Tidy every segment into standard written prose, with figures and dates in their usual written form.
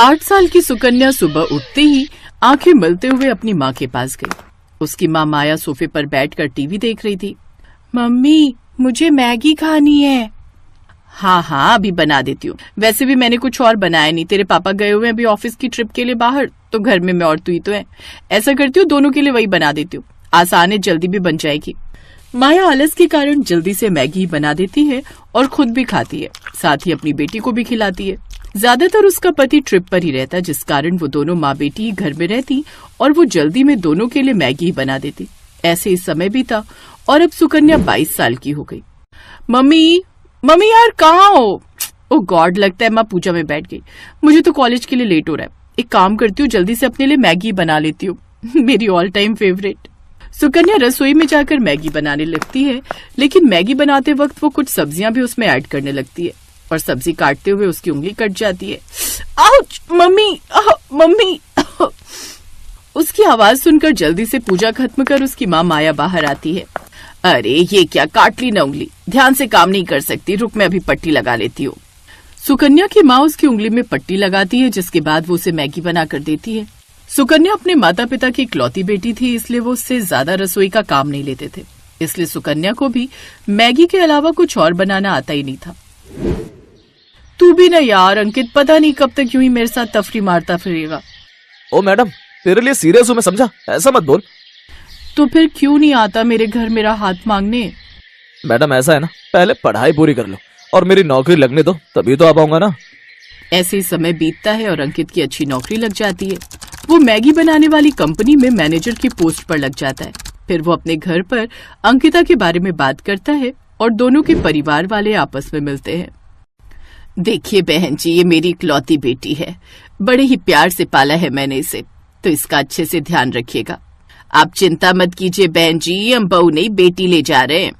8 साल की सुकन्या सुबह उठते ही आंखें मलते हुए अपनी माँ के पास गई। उसकी माँ माया सोफे पर बैठकर टीवी देख रही थी। मम्मी, मुझे मैगी खानी है। हाँ, अभी बना देती हूँ। वैसे भी मैंने कुछ और बनाया नहीं, तेरे पापा गए हुए हैं अभी ऑफिस की ट्रिप के लिए बाहर, तो घर में मैं और तू ही तो है। ऐसा करती हूँ, दोनों के लिए वही बना देती हूँ, आसान है, जल्दी भी बन जाएगी। माया आलस के कारण जल्दी से मैगी बना देती है और खुद भी खाती है, साथ ही अपनी बेटी को भी खिलाती है। ज्यादातर उसका पति ट्रिप पर ही रहता, जिस कारण वो दोनों माँ बेटी ही घर में रहती और वो जल्दी में दोनों के लिए मैगी ही बना देती। ऐसे ही समय बीता और अब सुकन्या 22 साल की हो गई। मम्मी यार कहाँ हो? ओ गॉड, लगता है माँ पूजा में बैठ गई। मुझे तो कॉलेज के लिए लेट हो रहा है। एक काम करती हूँ, जल्दी से अपने लिए मैगी बना लेती हूँ। मेरी ऑल टाइम फेवरेट। सुकन्या रसोई में जाकर मैगी बनाने लगती है, लेकिन मैगी बनाते वक्त वो कुछ सब्जियां भी उसमें ऐड करने लगती है और सब्जी काटते हुए उसकी उंगली कट जाती है। Ouch, mummy. उसकी आवाज सुनकर जल्दी से पूजा खत्म कर उसकी माँ माया बाहर आती है। अरे ये क्या, काट ली ना उंगली, ध्यान से काम नहीं कर सकती, रुक मैं अभी पट्टी लगा लेती हूँ। सुकन्या की माँ उसकी उंगली में पट्टी लगाती है, जिसके बाद वो उसे मैगी बना कर देती है। सुकन्या अपने माता पिता की इकलौती बेटी थी, इसलिए वो उससे ज्यादा रसोई का काम नहीं लेते थे, इसलिए सुकन्या को भी मैगी के अलावा कुछ और बनाना आता ही नहीं था। तू भी ना यार अंकित, पता नहीं कब तक यूं ही मेरे साथ तफरी मारता फिरेगा। ओ मैडम, तेरे लिए सीरियस हूँ मैं, समझा, ऐसा मत बोल। तो फिर क्यों नहीं आता मेरे घर मेरा हाथ मांगने? मैडम ऐसा है ना, पहले पढ़ाई पूरी कर लो और मेरी नौकरी लगने दो, तभी तो आ पाऊंगा ना। ऐसे ही समय बीतता है और अंकित की अच्छी नौकरी लग जाती है। वो मैगी बनाने वाली कंपनी में मैनेजर की पोस्ट पर लग जाता है। फिर वो अपने घर पर अंकिता के बारे में बात करता है और दोनों के परिवार वाले आपस में मिलते हैं। देखिए बहन जी, ये मेरी इकलौती बेटी है, बड़े ही प्यार से पाला है मैंने इसे, तो इसका अच्छे से ध्यान रखिएगा। आप चिंता मत कीजिए बहन जी, हम बहू नहीं बेटी ले जा रहे हैं।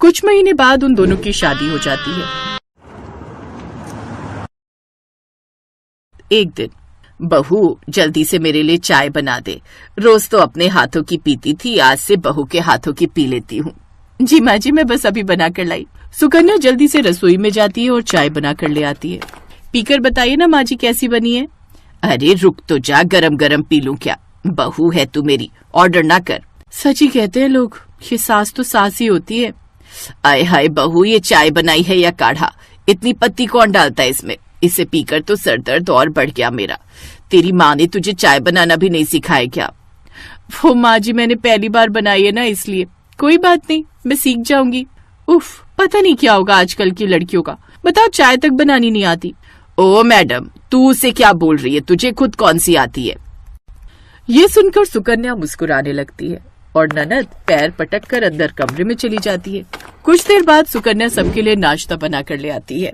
कुछ महीने बाद उन दोनों की शादी हो जाती है। एक दिन, बहू जल्दी से मेरे लिए चाय बना दे, रोज तो अपने हाथों की पीती थी, आज से बहू के हाथों की पी लेती हूँ। जी माँ जी, मैं बस अभी बना कर लाई। सुकन्या जल्दी से रसोई में जाती है और चाय बना कर ले आती है। पीकर बताइए ना माँ जी कैसी बनी है। अरे रुक तो जा, गरम गरम पी लूं क्या, बहू है तू मेरी, ऑर्डर ना कर। सच ही कहते हैं लोग, ये सास तो सास ही होती है। आय हाय बहू, ये चाय बनाई है या काढ़ा, इतनी पत्ती कौन डालता है इसमें, इसे पीकर तो सर दर्द और बढ़ गया मेरा। तेरी माँ ने तुझे चाय बनाना भी नहीं सिखाया क्या? वो माँ जी मैंने पहली बार बनाई है ना, इसलिए। कोई बात नहीं, मैं सीख जाऊंगी। उफ, पता नहीं क्या होगा आजकल की लड़कियों का, बताओ चाय तक बनानी नहीं आती। ओ मैडम, तू उसे क्या बोल रही है, तुझे खुद कौन सी आती है? ये सुनकर सुकन्या मुस्कुराने लगती है और ननद पैर पटक कर अंदर कमरे में चली जाती है। कुछ देर बाद सुकन्या सबके लिए नाश्ता बना कर ले आती है।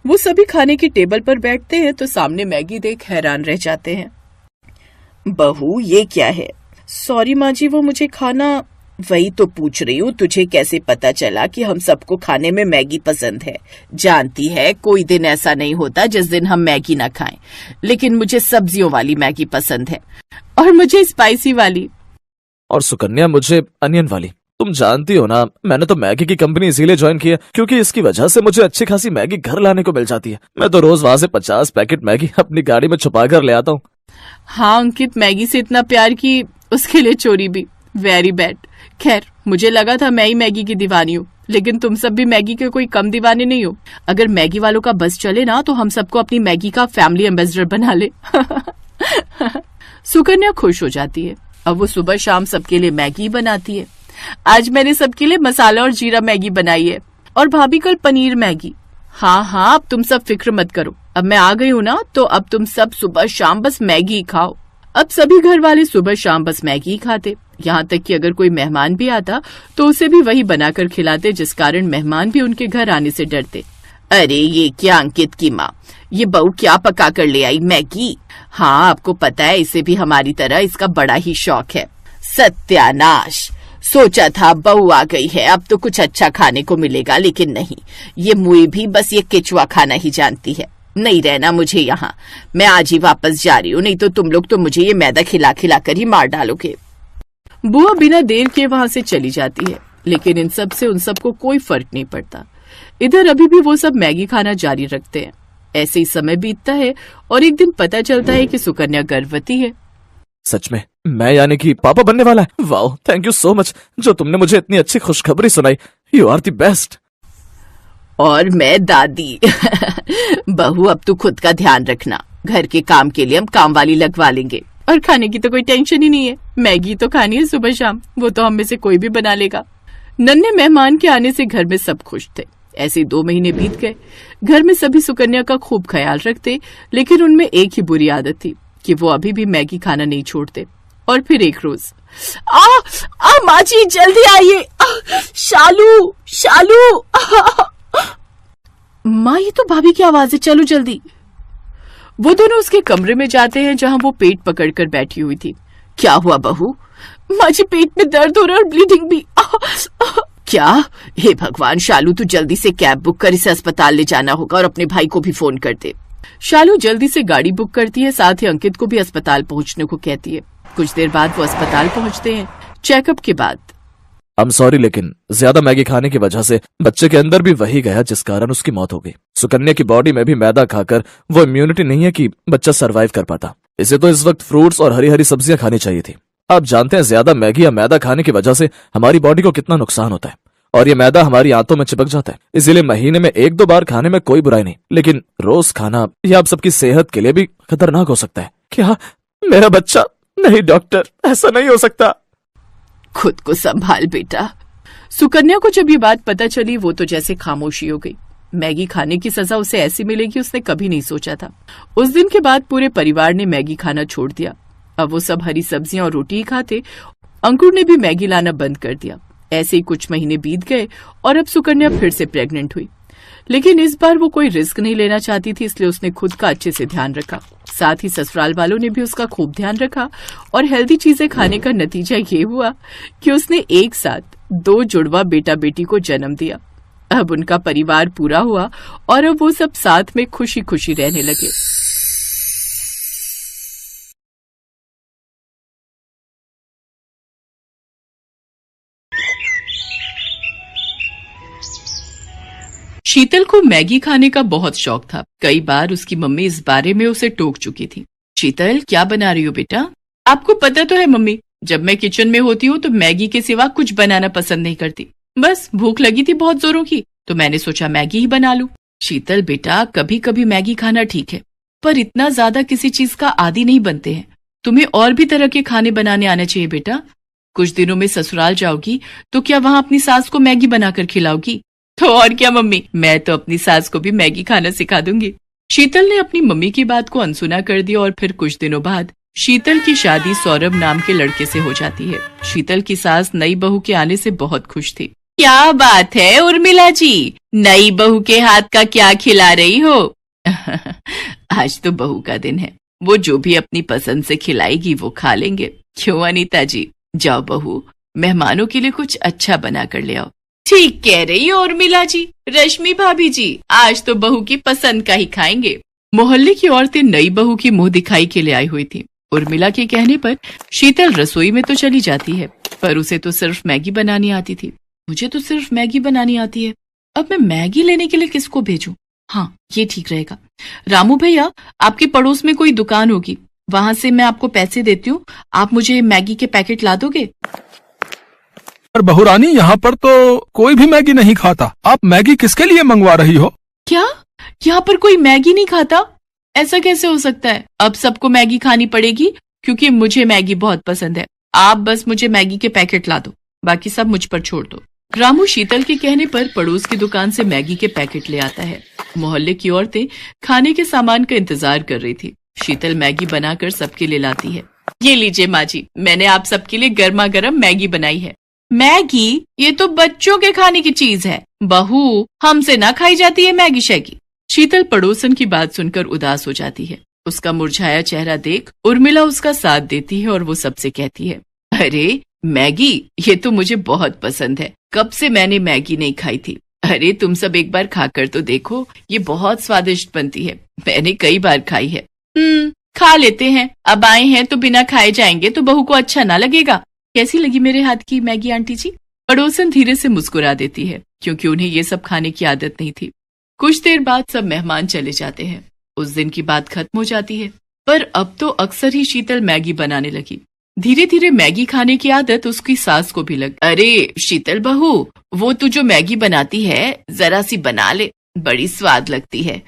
वो सभी खाने की टेबल पर बैठते हैं तो सामने मैगी देख हैरान रह जाते हैं। बहू ये क्या है? सॉरी माँ जी, वो मुझे खाना। वही तो पूछ रही हूँ, तुझे कैसे पता चला कि हम सबको खाने में मैगी पसंद है? जानती है कोई दिन ऐसा नहीं होता जिस दिन हम मैगी ना खाएं, लेकिन मुझे सब्जियों वाली मैगी पसंद है और मुझे स्पाइसी वाली। और सुकन्या मुझे अनियन वाली। तुम जानती हो ना, मैंने तो मैगी की कंपनी इसीलिए ज्वाइन की है क्योंकि इसकी वजह से मुझे अच्छी खासी मैगी घर लाने को मिल जाती है। मैं तो रोज वहाँ से 50 पैकेट मैगी अपनी गाड़ी में छुपा कर ले आता हूँ। हाँ अंकित, मैगी से इतना प्यार की उसके लिए चोरी भी, वेरी बैड। खैर, मुझे लगा था मैं ही मैगी की दीवानी हूँ, लेकिन तुम सब भी मैगी के कोई कम दीवाने नहीं हो। अगर मैगी वालों का बस चले ना तो हम सबको अपनी मैगी का फैमिली एम्बेसडर बना ले। सुकन्या खुश हो जाती है। अब वो सुबह शाम सबके लिए मैगी बनाती है। आज मैंने सबके लिए मसाला और जीरा मैगी बनाई है और भाभी कल पनीर मैगी। हाँ, अब तुम सब फिक्र मत करो, अब मैं आ गई हूँ ना, तो अब तुम सब सुबह शाम बस मैगी ही खाओ। अब सभी घर वाले सुबह शाम बस मैगी ही खाते, यहाँ तक कि अगर कोई मेहमान भी आता तो उसे भी वही बनाकर खिलाते, जिस कारण मेहमान भी उनके घर आने से डरते। अरे ये क्या अंकित की माँ, ये बहू क्या पका कर ले आई, मैगी? हाँ आपको पता है, इसे भी हमारी तरह इसका बड़ा ही शौक है। सत्यानाश, सोचा था बहू आ गई है अब तो कुछ अच्छा खाने को मिलेगा, लेकिन नहीं, ये मुई भी बस ये केचुआ खाना ही जानती है। नहीं रहना मुझे यहाँ, मैं आज ही वापस जा रही हूँ, नहीं तो तुम लोग तो मुझे ये मैदा खिला खिला कर ही मार डालोगे। बुआ बिना देर के वहां से चली जाती है, लेकिन इन सब से उन सबको कोई फर्क नहीं पड़ता। इधर अभी भी वो सब मैगी खाना जारी रखते हैं। ऐसे ही समय बीतता है और एक दिन पता चलता है कि सुकन्या गर्भवती है। सच में मैं यानी कि पापा बनने वाला है। Wow, thank you so much जो तुमने मुझे इतनी अच्छी खुशखबरी सुनाई। You are the best. और मैं दादी। बहू, अब तू खुद का ध्यान रखना। घर के काम के लिए हम काम वाली लगवा लेंगे और खाने की तो कोई टेंशन ही नहीं है। मैगी तो खानी है सुबह शाम, वो तो हम में से कोई भी बना लेगा। नन्हे मेहमान के आने से घर में सब खुश थे। ऐसे 2 महीने बीत गए। घर में सभी सुकन्या का खूब ख्याल रखते, लेकिन उनमें एक ही बुरी आदत थी कि वो अभी भी मैगी खाना नहीं छोड़ते। और फिर एक रोज, माँ जी जल्दी आइए, शालू शालू। माँ, ये तो भाभी की आवाज है, चलो जल्दी। वो दोनों उसके कमरे में जाते हैं जहां वो पेट पकड़कर बैठी हुई थी। क्या हुआ बहू? माँ जी, पेट में दर्द हो रहा है और ब्लीडिंग भी। क्या? हे भगवान, शालू तू जल्दी से कैब बुक कर, इसे अस्पताल ले जाना होगा और अपने भाई को भी फोन कर दे। शालू जल्दी से गाड़ी बुक करती है, साथ ही अंकित को भी अस्पताल पहुंचने को कहती है। कुछ देर बाद वो अस्पताल पहुंचते हैं। चेकअप के बाद, आई एम सॉरी, लेकिन ज्यादा मैगी खाने की वजह से बच्चे के अंदर भी वही गया जिस कारण उसकी मौत हो गई। सुकन्या की बॉडी में भी मैदा खाकर वो इम्यूनिटी नहीं है कि बच्चा सरवाइव कर पाता। इसे तो इस वक्त फ्रूट्स और हरी हरी सब्जियां खानी चाहिए थी। आप जानते हैं ज्यादा मैगी या मैदा खाने की वजह से हमारी बॉडी को कितना नुकसान होता है, और ये मैदा हमारी आंतों में चिपक जाता है। इसीलिए महीने में 1-2 बार खाने में कोई बुराई नहीं, लेकिन रोज खाना यह आप सबकी सेहत के लिए भी खतरनाक हो सकता है। क्या मेरा बच्चा? नहीं डॉक्टर, ऐसा नहीं हो सकता। खुद को संभाल बेटा। सुकन्या को जब ये बात पता चली, वो तो जैसे खामोशी हो गई। मैगी खाने की सजा उसे ऐसी मिलेगी उसने कभी नहीं सोचा था। उस दिन के बाद पूरे परिवार ने मैगी खाना छोड़ दिया। अब वो सब हरी सब्जियां और रोटी ही खाते। अंकुर ने भी मैगी लाना बंद कर दिया। ऐसे ही कुछ महीने बीत गए और अब सुकन्या फिर से प्रेग्नेंट हुई, लेकिन इस बार वो कोई रिस्क नहीं लेना चाहती थी, इसलिए उसने खुद का अच्छे से ध्यान रखा। साथ ही ससुराल वालों ने भी उसका खूब ध्यान रखा और हेल्दी चीजें खाने का नतीजा ये हुआ कि उसने एक साथ 2 जुड़वा बेटा बेटी को जन्म दिया। अब उनका परिवार पूरा हुआ और अब वो सब साथ में खुशी खुशी रहने लगे। शीतल को मैगी खाने का बहुत शौक था। कई बार उसकी मम्मी इस बारे में उसे टोक चुकी थी। शीतल, क्या बना रही हो बेटा? आपको पता तो है मम्मी, जब मैं किचन में होती हूँ तो मैगी के सिवा कुछ बनाना पसंद नहीं करती। बस भूख लगी थी बहुत जोरों की, तो मैंने सोचा मैगी ही बना लूं। शीतल बेटा, कभी कभी मैगी खाना ठीक है, पर इतना ज्यादा किसी चीज का आदी नहीं बनते हैं। तुम्हें और भी तरह के खाने बनाने आने चाहिए बेटा। कुछ दिनों में ससुराल जाओगी तो क्या वहाँ अपनी सास को मैगी बनाकर खिलाओगी? तो और क्या मम्मी, मैं तो अपनी सास को भी मैगी खाना सिखा दूंगी। शीतल ने अपनी मम्मी की बात को अनसुना कर दिया और फिर कुछ दिनों बाद शीतल की शादी सौरभ नाम के लड़के से हो जाती है। शीतल की सास नई बहू के आने से बहुत खुश थी। क्या बात है उर्मिला जी, नई बहू के हाथ का क्या खिला रही हो? आज तो बहू का दिन है, वो जो भी अपनी पसंद से खिलाएगी वो खा लेंगे। क्यों अनीता जी? जाओ बहू, मेहमानों के लिए कुछ अच्छा बना कर ले आओ। ठीक कह रही हो उर्मिला जी। रश्मि भाभी जी, आज तो बहू की पसंद का ही खाएंगे। मोहल्ले की औरतें नई बहू की मुंह दिखाई के लिए आई हुई थी। उर्मिला के कहने पर शीतल रसोई में तो चली जाती है, पर उसे तो सिर्फ मैगी बनानी आती थी। मुझे तो सिर्फ मैगी बनानी आती है, अब मैं मैगी लेने के लिए किसको भेजूं? हाँ, ये ठीक रहेगा। रामू भैया, आपके पड़ोस में कोई दुकान होगी, वहां से मैं आपको पैसे देती हूँ, आप मुझे मैगी के पैकेट ला दोगे? पर बहुरानी, यहाँ पर तो कोई भी मैगी नहीं खाता। आप मैगी किसके लिए मंगवा रही हो? क्या यहाँ पर कोई मैगी नहीं खाता? ऐसा कैसे हो सकता है? अब सबको मैगी खानी पड़ेगी क्योंकि मुझे मैगी बहुत पसंद है। आप बस मुझे मैगी के पैकेट ला दो, बाकी सब मुझ पर छोड़ दो। रामू शीतल के कहने पर पड़ोस की दुकान से मैगी के पैकेट ले आता है। मोहल्ले की औरतें खाने के सामान का इंतजार कर रही थी। शीतल मैगी बनाकर सबके लिए लाती है। ये लीजिए माँ जी, मैंने आप सबके लिए गर्मा गर्म मैगी बनाई है। मैगी? ये तो बच्चों के खाने की चीज है बहू, हमसे ना खाई जाती है मैगी शैगी। शीतल पड़ोसन की बात सुनकर उदास हो जाती है। उसका मुरझाया चेहरा देख उर्मिला उसका साथ देती है और वो सबसे कहती है, अरे मैगी, ये तो मुझे बहुत पसंद है, कब से मैंने मैगी नहीं खाई थी। अरे तुम सब एक बार खाकर तो देखो, ये बहुत स्वादिष्ट बनती है, मैंने कई बार खाई है। खा लेते हैं, अब आए हैं तो बिना खाए जाएंगे तो बहू को अच्छा ना लगेगा। कैसी लगी मेरे हाथ की मैगी आंटी जी? पड़ोसन धीरे से मुस्कुरा देती है क्योंकि उन्हें ये सब खाने की आदत नहीं थी। कुछ देर बाद सब मेहमान चले जाते हैं। उस दिन की बात खत्म हो जाती है। पर अब तो अक्सर ही शीतल मैगी बनाने लगी। धीरे धीरे मैगी खाने की आदत उसकी सास को भी लग। अरे शीतल बहू, वो तू जो मैगी बनाती है जरा सी बना ले, बड़ी स्वाद लगती है।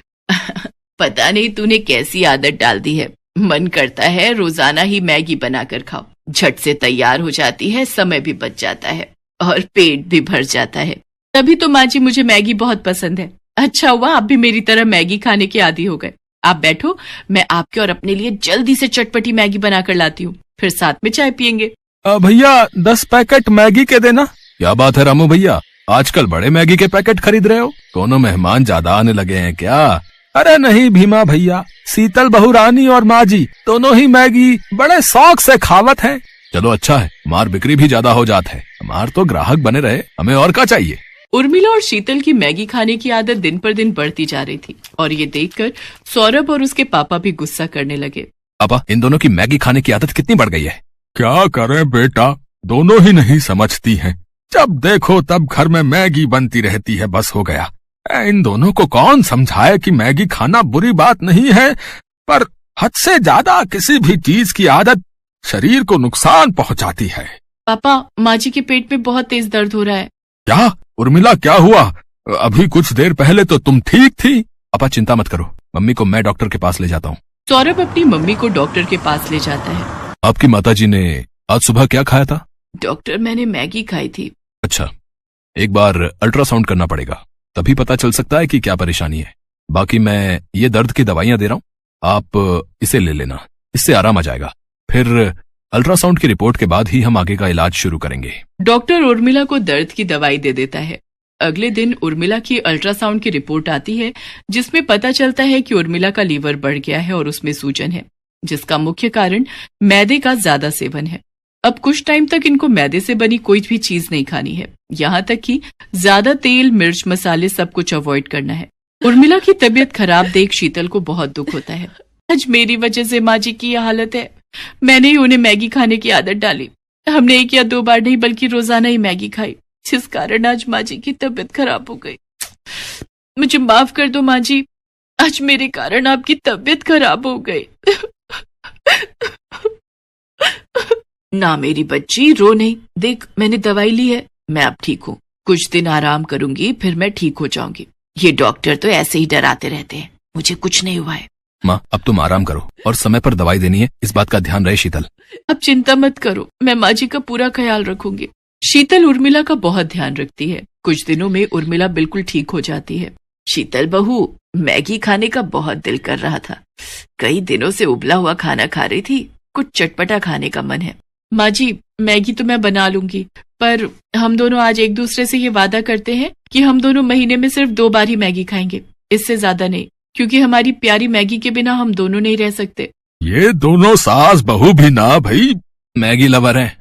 पता नहीं तूने कैसी आदत डाल दी है, मन करता है रोजाना ही मैगी बनाकर खाओ। झट से तैयार हो जाती है, समय भी बच जाता है और पेट भी भर जाता है। तभी तो माँ जी मुझे मैगी बहुत पसंद है। अच्छा हुआ आप भी मेरी तरह मैगी खाने के आदी हो गए। आप बैठो, मैं आपके और अपने लिए जल्दी से चटपटी मैगी बनाकर लाती हूँ, फिर साथ में चाय पियेंगे। भैया 10 पैकेट मैगी के देना। क्या बात है रामू भैया, आजकल बड़े मैगी के पैकेट खरीद रहे हो? दोनों मेहमान ज्यादा आने लगे हैं क्या? अरे नहीं भीमा भैया, शीतल बहू रानी और माँ जी दोनों ही मैगी बड़े शौक से खावत हैं। चलो अच्छा है, हमार बिक्री भी ज्यादा हो जात है, हमार तो ग्राहक बने रहे, हमें और क्या चाहिए। उर्मिला और शीतल की मैगी खाने की आदत दिन पर दिन बढ़ती जा रही थी और ये देखकर सौरभ और उसके पापा भी गुस्सा करने लगे। पापा, इन दोनों की मैगी खाने की आदत कितनी बढ़ गई है। क्या करें बेटा, दोनों ही नहीं समझती हैं। जब देखो तब घर में मैगी बनती रहती है, बस हो गया। इन दोनों को कौन समझाए कि मैगी खाना बुरी बात नहीं है, पर हद से ज्यादा किसी भी चीज की आदत शरीर को नुकसान पहुंचाती है। पापा, माँ जी के पेट में बहुत तेज दर्द हो रहा है। क्या उर्मिला, क्या हुआ? अभी कुछ देर पहले तो तुम ठीक थी। पापा चिंता मत करो, मम्मी को मैं डॉक्टर के पास ले जाता हूँ। सौरभ अपनी मम्मी को डॉक्टर के पास ले जाता है। आपकी माताजी ने आज सुबह क्या खाया था? डॉक्टर, मैंने मैगी खाई थी। अच्छा, एक बार अल्ट्रासाउंड करना पड़ेगा, तभी पता चल सकता है कि क्या परेशानी है। बाकी मैं ये दर्द की दवाइयां दे रहा हूँ, आप इसे ले लेना, इससे आराम आ जाएगा। फिर अल्ट्रासाउंड की रिपोर्ट के बाद ही हम आगे का इलाज शुरू करेंगे। डॉक्टर उर्मिला को दर्द की दवाई दे देता है। अगले दिन उर्मिला की अल्ट्रासाउंड की रिपोर्ट आती है, जिसमें पता चलता है कि उर्मिला का लीवर बढ़ गया है और उसमें सूजन है, जिसका मुख्य कारण मैदे का ज्यादा सेवन है। अब कुछ टाइम तक इनको मैदे से बनी कोई भी चीज नहीं खानी है, यहाँ तक कि ज्यादा तेल, मिर्च, मसाले सब कुछ अवॉइड करना है। उर्मिला की तबीयत खराब देख शीतल को बहुत दुख होता है। आज मेरी वजह से माँ जी की यह हालत है, मैंने ही उन्हें मैगी खाने की आदत डाली। हमने 1 या 2 बार नहीं बल्कि रोजाना ही मैगी खाई, जिस कारण आज माँ जी की तबीयत खराब हो गई। मुझे माफ कर दो माँ जी, आज मेरे कारण आपकी तबीयत खराब हो गई। ना मेरी बच्ची, रो नहीं, देख मैंने दवाई ली है, मैं अब ठीक हूँ। कुछ दिन आराम करूंगी, फिर मैं ठीक हो जाऊंगी। ये डॉक्टर तो ऐसे ही डराते रहते हैं, मुझे कुछ नहीं हुआ है। माँ, अब तुम आराम करो और समय पर दवाई देनी है, इस बात का ध्यान रहे शीतल। अब चिंता मत करो, मैं माँ जी का पूरा ख्याल रखूंगी। शीतल उर्मिला का बहुत ध्यान रखती है। कुछ दिनों में उर्मिला बिल्कुल ठीक हो जाती है। शीतल बहू, मैगी खाने का बहुत दिल कर रहा था, कई दिनों से उबला हुआ खाना खा रही थी, कुछ चटपटा खाने का मन है। माँ जी, मैगी तो मैं बना लूंगी, पर हम दोनों आज एक दूसरे से ये वादा करते हैं कि हम दोनों महीने में सिर्फ 2 बार ही मैगी खाएंगे, इससे ज्यादा नहीं, क्योंकि हमारी प्यारी मैगी के बिना हम दोनों नहीं रह सकते। ये दोनों सास बहू भी ना भाई मैगी लवर हैं,